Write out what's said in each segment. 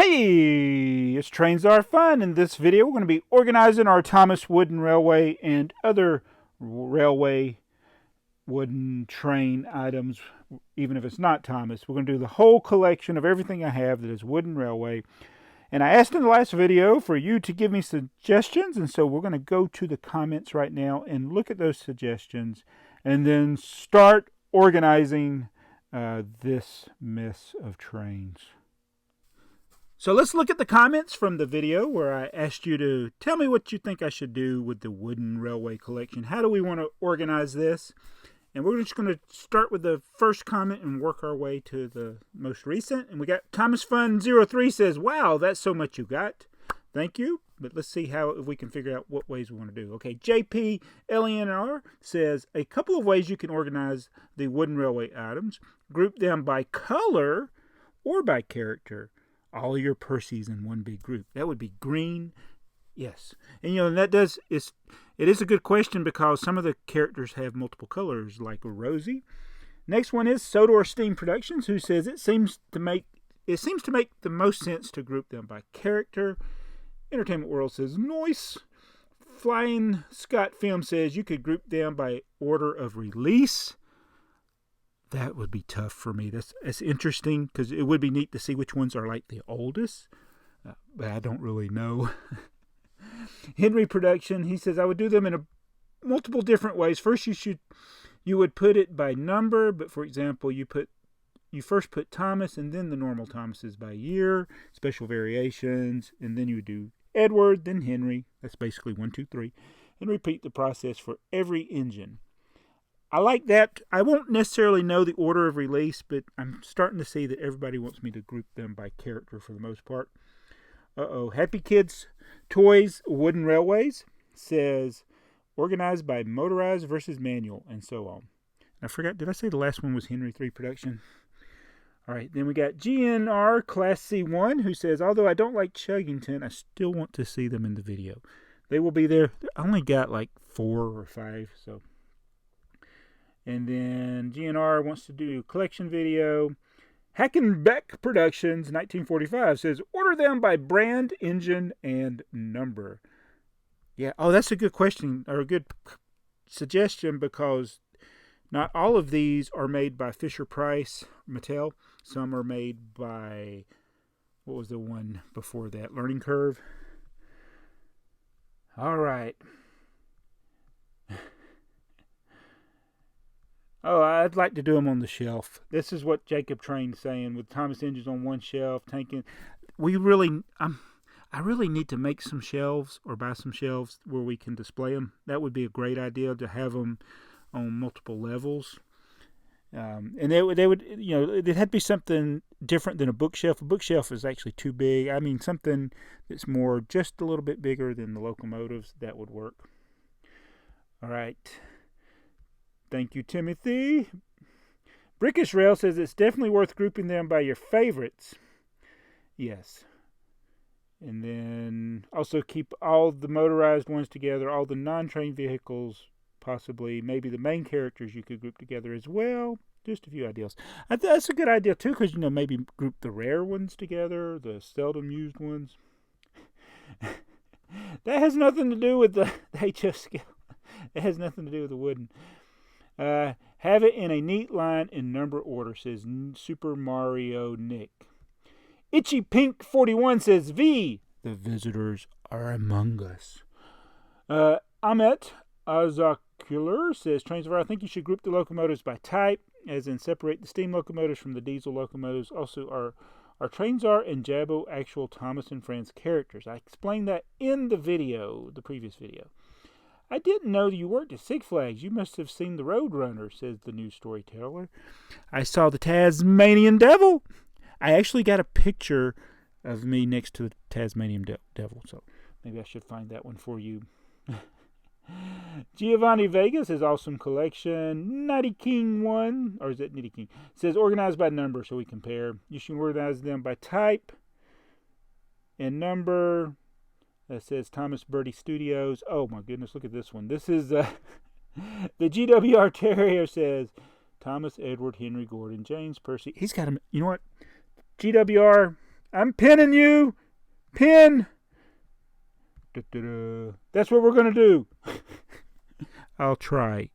Hey, it's Trains Are Fun. In this video, we're going to be organizing our Thomas Wooden Railway and other railway wooden train items, even if it's not Thomas. We're going to do the whole collection of everything I have that is wooden railway. And I asked in the last video for you to give me suggestions, and so we're going to go to the comments right now and look at those suggestions and then start organizing this mess of trains. So let's look at the comments from the video where I asked you to tell me what you think I should do with the wooden railway collection. How do we want to organize this? And we're just going to start with the first comment and work our way to the most recent. And we got Thomas Fun 03 says, wow, that's so much you got. Thank you. But let's see if we can figure out what ways we want to do. Okay, JP LENR says, a couple of ways you can organize the wooden railway items. Group them by color or by character. All your Percys in one big group. That would be green. Yes. And it is a good question because some of the characters have multiple colors, like Rosie. Next one is Sodor Steam Productions, who says it seems to make the most sense to group them by character. Entertainment World says noise. Flying Scott Film says you could group them by order of release. That would be tough for me. That's interesting because it would be neat to see which ones are like the oldest, but I don't really know. Henry Production, he says I would do them in multiple different ways. First, you would put it by number, but for example, you first put Thomas and then the normal Thomases by year, special variations, and then you would do Edward, then Henry. That's basically 1, 2, 3, and repeat the process for every engine. I like that. I won't necessarily know the order of release, but I'm starting to see that everybody wants me to group them by character for the most part. Happy Kids Toys Wooden Railways says organized by motorized versus manual, and so on. I forgot, did I say the last one was Henry 3 Production? All right, then we got GNR Class C1, who says, although I don't like Chuggington, I still want to see them in the video. They will be there. I only got like 4 or 5, so... And then GNR wants to do a collection video. Hackenbeck Productions, 1945, says, order them by brand, engine, and number. Yeah, that's a good question, or a good suggestion, because not all of these are made by Fisher-Price, Mattel. Some are made by, what was the one before that? Learning Curve. All right. Oh, I'd like to do them on the shelf. This is what Jacob Train's saying, with Thomas engines on one shelf, tanking. I really need to make some shelves or buy some shelves where we can display them. That would be a great idea, to have them on multiple levels. And they would, it had to be something different than a bookshelf. A bookshelf is actually too big. I mean, something that's more, just a little bit bigger than the locomotives. That would work. All right. Thank you, Timothy. Brickish Rail says it's definitely worth grouping them by your favorites. Yes. And then also keep all the motorized ones together, all the non-train vehicles, possibly. Maybe the main characters you could group together as well. Just a few ideas. That's a good idea, too, because, maybe group the rare ones together, the seldom used ones. That has nothing to do with the HF scale. It has nothing to do with the wooden. Have it in a neat line in number order, says Super Mario Nick. Itchy Pink 41 says, V, the visitors are among us. Ahmet Azakular says, Transfer, I think you should group the locomotives by type, as in separate the steam locomotives from the diesel locomotives. Also, our Transar and Jabbo actual Thomas and Friends characters. I explained that in the previous video. I didn't know you worked at Six Flags. You must have seen the Roadrunner, says the news storyteller. I saw the Tasmanian Devil. I actually got a picture of me next to the Tasmanian Devil, so maybe I should find that one for you. Giovanni Vega says, awesome collection. Nitty King 1, or is it Nitty King? Says, organized by number so we compare. You should organize them by type and number. That says Thomas Birdie Studios. Oh my goodness, look at this one. This is the GWR Terrier says Thomas, Edward, Henry, Gordon, James, Percy. He's got him. You know what? GWR, I'm pinning you. Pin. Da-da-da. That's what we're going to do. I'll try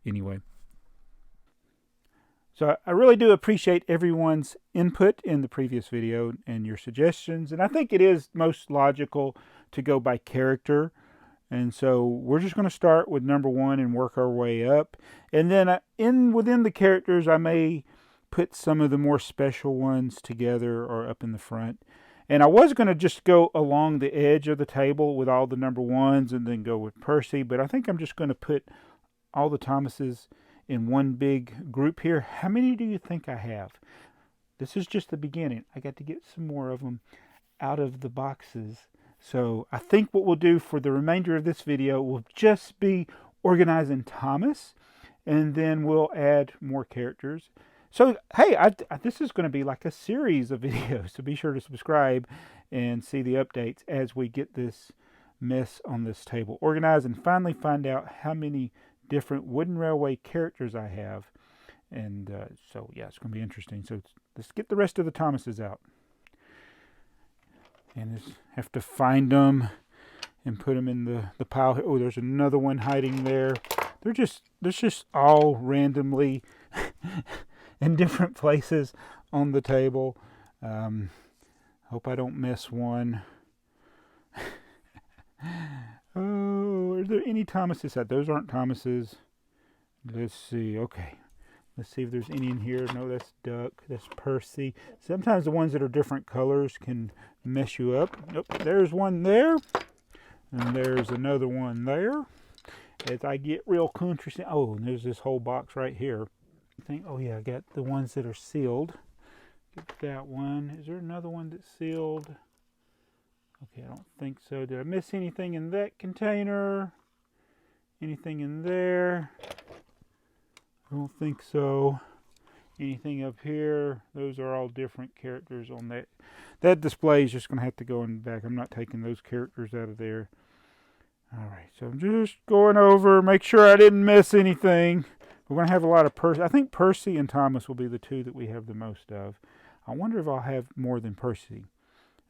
anyway. So I really do appreciate everyone's input in the previous video and your suggestions. And I think it is most logical to go by character. And so we're just going to start with number 1 and work our way up. And then within the characters, I may put some of the more special ones together or up in the front. And I was going to just go along the edge of the table with all the number 1s and then go with Percy. But I think I'm just going to put all the Thomases in one big group here. How many do you think I have? This is just the beginning. I got to get some more of them out of the boxes. So I think what we'll do for the remainder of this video will just be organizing Thomas, and then we'll add more characters. So, hey, this is going to be like a series of videos, so be sure to subscribe and see the updates as we get this mess on this table organized and finally find out how many different wooden railway characters I have. And so, yeah, it's going to be interesting. So let's get the rest of the Thomases out. And just have to find them and put them in the pile. Oh, there's another one hiding there. They're just all randomly in different places on the table. Hope I don't miss one. Oh, are there any Thomases? Those aren't Thomases. Let's see. Okay. Let's see if there's any in here. No, that's Duck. That's Percy. Sometimes the ones that are different colors can mess you up. Nope. There's one there. And there's another one there. As I get real country. Oh, and there's this whole box right here. Oh, yeah. I got the ones that are sealed. Get that one. Is there another one that's sealed? Okay, I don't think so. Did I miss anything in that container? Anything in there? I don't think so. Anything up here? Those are all different characters on that. That display is just going to have to go in the back. I'm not taking those characters out of there. All right, so I'm just going over, make sure I didn't miss anything. We're going to have a lot of Percy. I think Percy and Thomas will be the two that we have the most of. I wonder if I'll have more than Percy.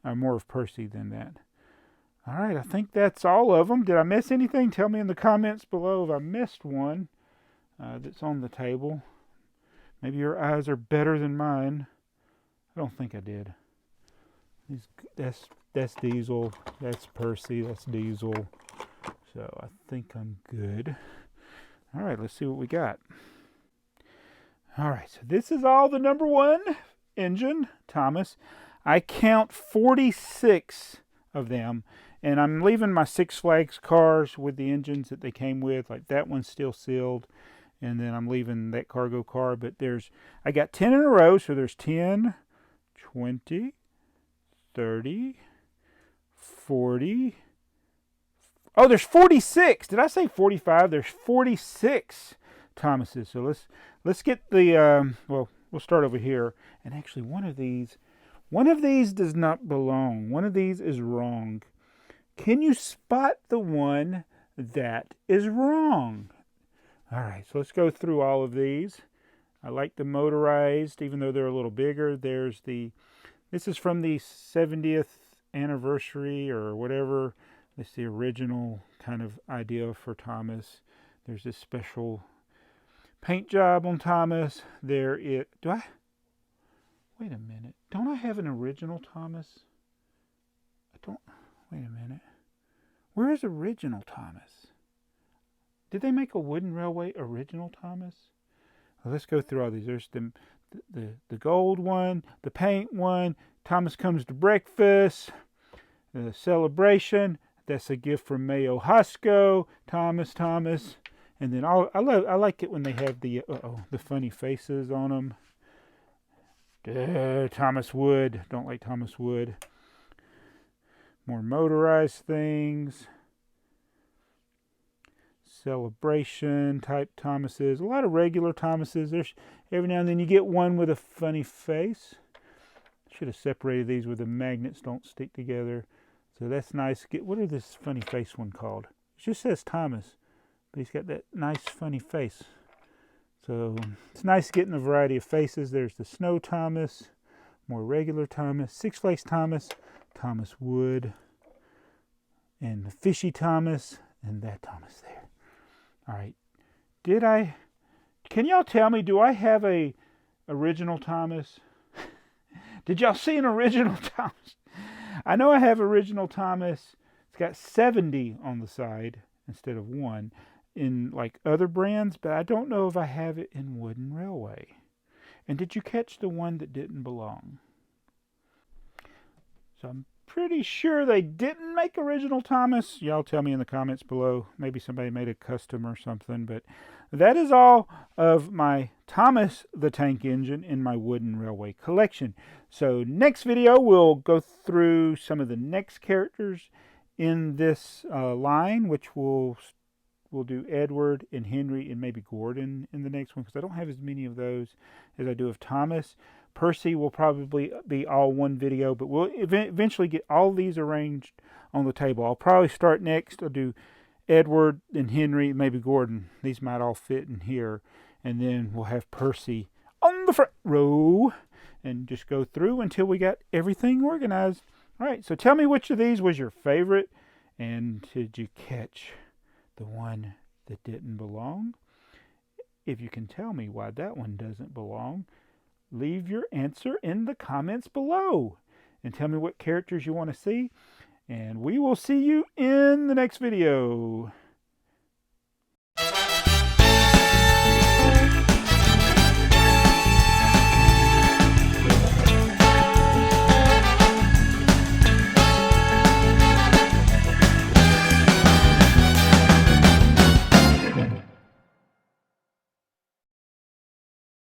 More of Percy than that. All right, I think that's all of them. Did I miss anything? Tell me in the comments below if I missed one that's on the table. Maybe your eyes are better than mine. I don't think I did. That's Diesel. That's Percy. That's Diesel. So I think I'm good. All right, let's see what we got. All right, so this is all the number 1 engine, Thomas. I count 46 of them, and I'm leaving my Six Flags cars with the engines that they came with. Like that one's still sealed, and then I'm leaving that cargo car. But I got 10 in a row, so there's 10, 20, 30, 40. Oh, there's 46. Did I say 45? There's 46 Thomases. So let's get the well, we'll start over here. And actually, one of these does not belong. One of these is wrong. Can you spot the one that is wrong? All right, so let's go through all of these. I like the motorized, even though they're a little bigger. This is from the 70th anniversary or whatever. It's the original kind of idea for Thomas. There's this special paint job on Thomas. Wait a minute. Don't I have an original Thomas? Wait a minute. Where is original Thomas? Did they make a wooden railway original Thomas? Well, let's go through all these. There's the gold one, the paint one. Thomas comes to breakfast. The celebration. That's a gift from Mayo Hosco. Thomas. And then I like it when they have the funny faces on them. Thomas Wood. Don't like Thomas Wood. More motorized things. Celebration type Thomases. A lot of regular Thomases. There's every now and then you get one with a funny face. Should have separated these where the magnets don't stick together. So that's nice. What is this funny face one called? It just says Thomas, but he's got that nice funny face. So it's nice getting a variety of faces. There's the Snow Thomas, more regular Thomas, six-face Thomas, Thomas Wood, and the fishy Thomas, and that Thomas there. All right. Can y'all tell me, do I have a original Thomas? Did y'all see an original Thomas? I know I have original Thomas. It's got 70 on the side instead of 1 in like other brands, but I don't know if I have it in Wooden Railway. And did you catch the one that didn't belong? So I'm pretty sure they didn't make original Thomas. Y'all tell me in the comments below. Maybe somebody made a custom or something. But that is all of my Thomas the Tank Engine in my Wooden Railway collection. So next video we'll go through some of the next characters in this line, which we'll do Edward and Henry and maybe Gordon in the next one, because I don't have as many of those as I do of Thomas. Percy will probably be all one video, but we'll eventually get all these arranged on the table. I'll probably start next. I'll do Edward and Henry, maybe Gordon. These might all fit in here. And then we'll have Percy on the front row and just go through until we got everything organized. All right, so tell me which of these was your favorite, and did you catch the one that didn't belong? If you can tell me why that one doesn't belong, leave your answer in the comments below and tell me what characters you want to see, and we will see you in the next video.